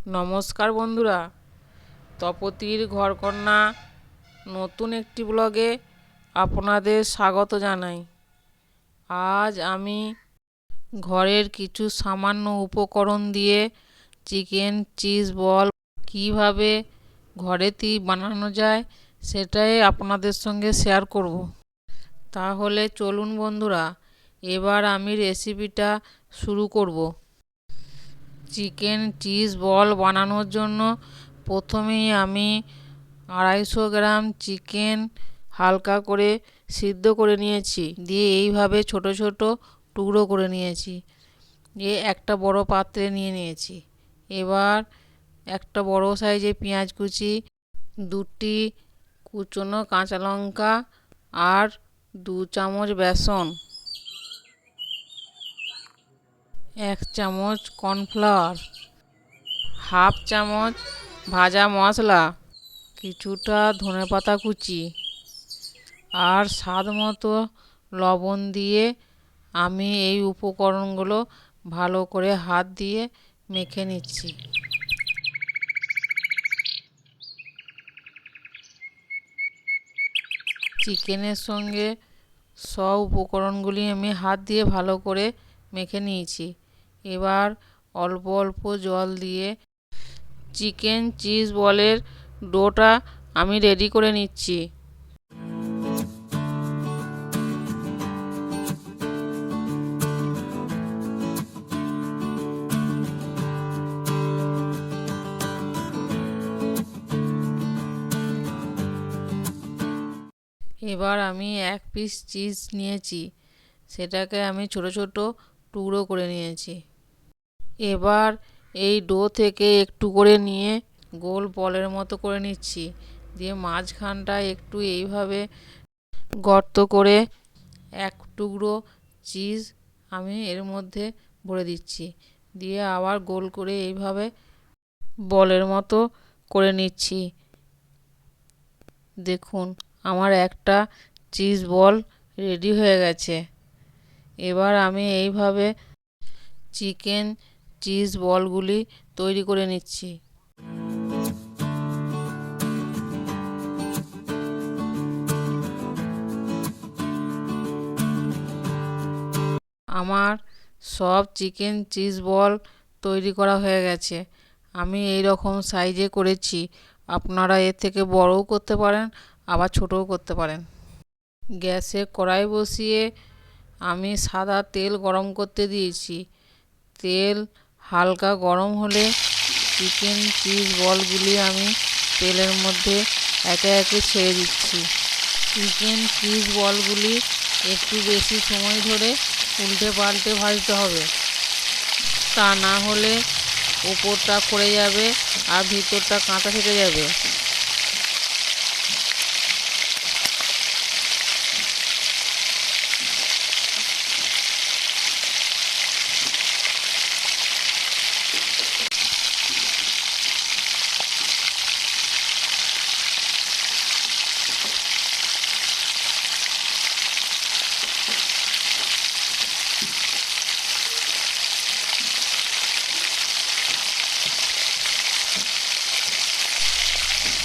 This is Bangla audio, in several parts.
নমস্কার বন্ধুরা, তপতির ঘরকন্না নতুন একটি ব্লগে আপনাদের স্বাগত জানাই। আজ আমি ঘরের কিছু সামান্য উপকরণ দিয়ে চিকেন চিজ বল কিভাবে ঘরেতেই বানানো যায় সেটাই আপনাদের সঙ্গে শেয়ার করব। তাহলে চলুন বন্ধুরা, এবার আমি রেসিপিটা শুরু করব। চিকেন চিজ বল বানানোর জন্য প্রথমেই আমি 250 গ্রাম চিকেন হালকা করে সিদ্ধ করে নিয়েছি, দিয়ে এইভাবে ছোট ছোট টুকরো করে নিয়েছি। দিয়ে একটা বড় পাত্রে নিয়ে নিয়েছি। এবার একটা বড় সাইজের পেঁয়াজ কুচি, 2টি কুচনো কাঁচা লঙ্কা আর 2 চামচ বেসন, 1 চামচ কর্নফ্লাওয়ার, হাফ চামচ ভাজা মশলা, কিছুটা ধনেপাতা কুচি আর স্বাদ মতো লবণ দিয়ে আমি এই উপকরণগুলো ভালো করে হাত দিয়ে মেখে নিচ্ছি। চিকেনের সঙ্গে সব উপকরণগুলি আমি হাত দিয়ে ভালো করে মেখে নিয়েছি। এবার অল্প অল্প জল দিয়ে চিকেন চিজ বলের ডোটা আমি রেডি করে নিচ্ছি। এবার আমি 1 পিস চিজ নিয়েছি, সেটাকে আমি ছোট ছোট টুকরো করে নিয়েছি। এবার এই ডো থেকে একটু করে নিয়ে গোল বলের মতো করে নিচ্ছি, দিয়ে মাঝখানটা একটু এইভাবে গর্ত করে 1 টুকরো চিজ আমি এর মধ্যে ভরে দিচ্ছি, দিয়ে আবার গোল করে এইভাবে বলের মতো করে নিচ্ছি। দেখুন, আমার একটা চিজ বল রেডি হয়ে গেছে। এবার আমি এইভাবে চিকেন চিজ বলগুলি তৈরি করে নিচ্ছি। আমার সব চিকেন চিজ বল তৈরি করা হয়ে গেছে। আমি এই রকম সাইজে করেছি, আপনারা এর থেকে বড়ও করতে পারেন, আবার ছোটও করতে পারেন। গ্যাসে কড়াই বসিয়ে আমি সাদা তেল গরম করতে দিয়েছি। তেল হালকা গরম হলে চিকেন চিজ বলগুলি আমি তেলের মধ্যে একে একে ছেড়ে দিচ্ছি। চিকেন চিজ বলগুলি একটু বেশি সময় ধরে উল্টে পাল্টে ভাজতে হবে, তা না হলে উপরটা পড়ে যাবে আর ভিতরটা কাঁচা থেকে যাবে।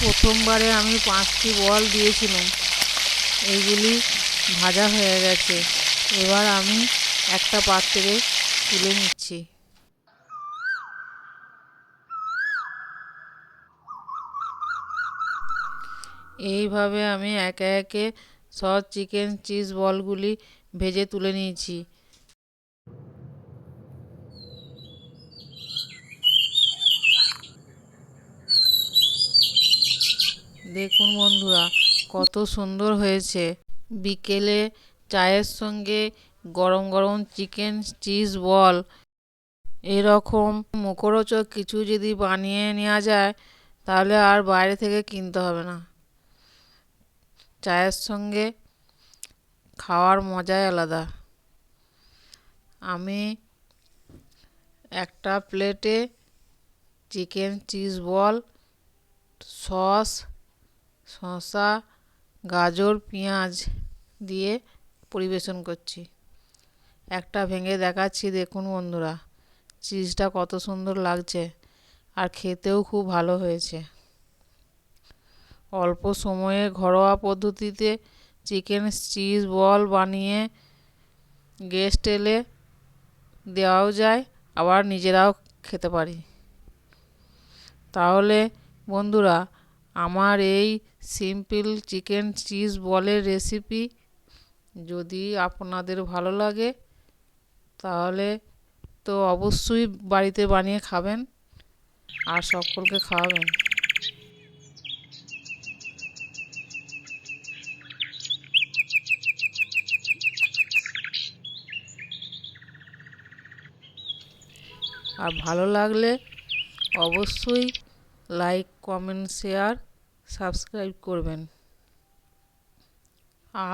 প্রথমবারে আমি 5টি বল দিয়েছিলাম, এইগুলি ভাজা হয়ে গেছে। এবার আমি একটা পাত্রে তুলে নিচ্ছি। এইভাবে আমি একে একে সব চিকেন চিজ বলগুলি ভেজে তুলে নিয়েছি। দেখুন বন্ধুরা, কত সুন্দর হয়েছে। বিকেলে চায়ের সঙ্গে গরম গরম চিকেন চিজ বল এরকম মুখরোচক কিছু যদি বানিয়ে নেওয়া যায়, তাহলে আর বাইরে থেকে কিনতে হবে না। চায়ের সঙ্গে খাওয়ার মজাই আলাদা। আমি একটা প্লেটে চিকেন চিজ বল, সস, শসা, গাজর, পেঁয়াজ দিয়ে পরিবেশন করছি। একটা ভেঙে দেখাচ্ছি, দেখুন বন্ধুরা, চিজটা কত সুন্দর লাগছে। আর খেতেও খুব ভালো হয়েছে। অল্প সময়ে ঘরোয়া পদ্ধতিতে চিকেন চিজ বল বানিয়ে গেস্ট এলে দেওয়াও যায়, আবার নিজেরাও খেতে পারি। তাহলে বন্ধুরা, আমার এই সিম্পল চিকেন চিজ বলের রেসিপি যদি আপনাদের ভালো লাগে তাহলে তো অবশ্যই বাড়িতে বানিয়ে খাবেন আর সকলকে খাওয়াবেন। আর ভালো লাগলে অবশ্যই লাইক, কমেন্ট, শেয়ার, সাবস্ক্রাইব করবেন।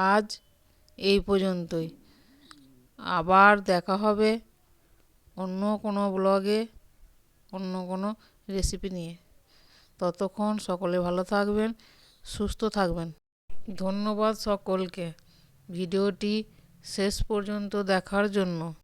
আজ এই পর্যন্তই, আবার দেখা হবে অন্য কোনো ব্লগে, অন্য কোনো রেসিপি নিয়ে। ততক্ষণ সকলে ভালো থাকবেন, সুস্থ থাকবেন। ধন্যবাদ সকলকে ভিডিওটি শেষ পর্যন্ত দেখার জন্য।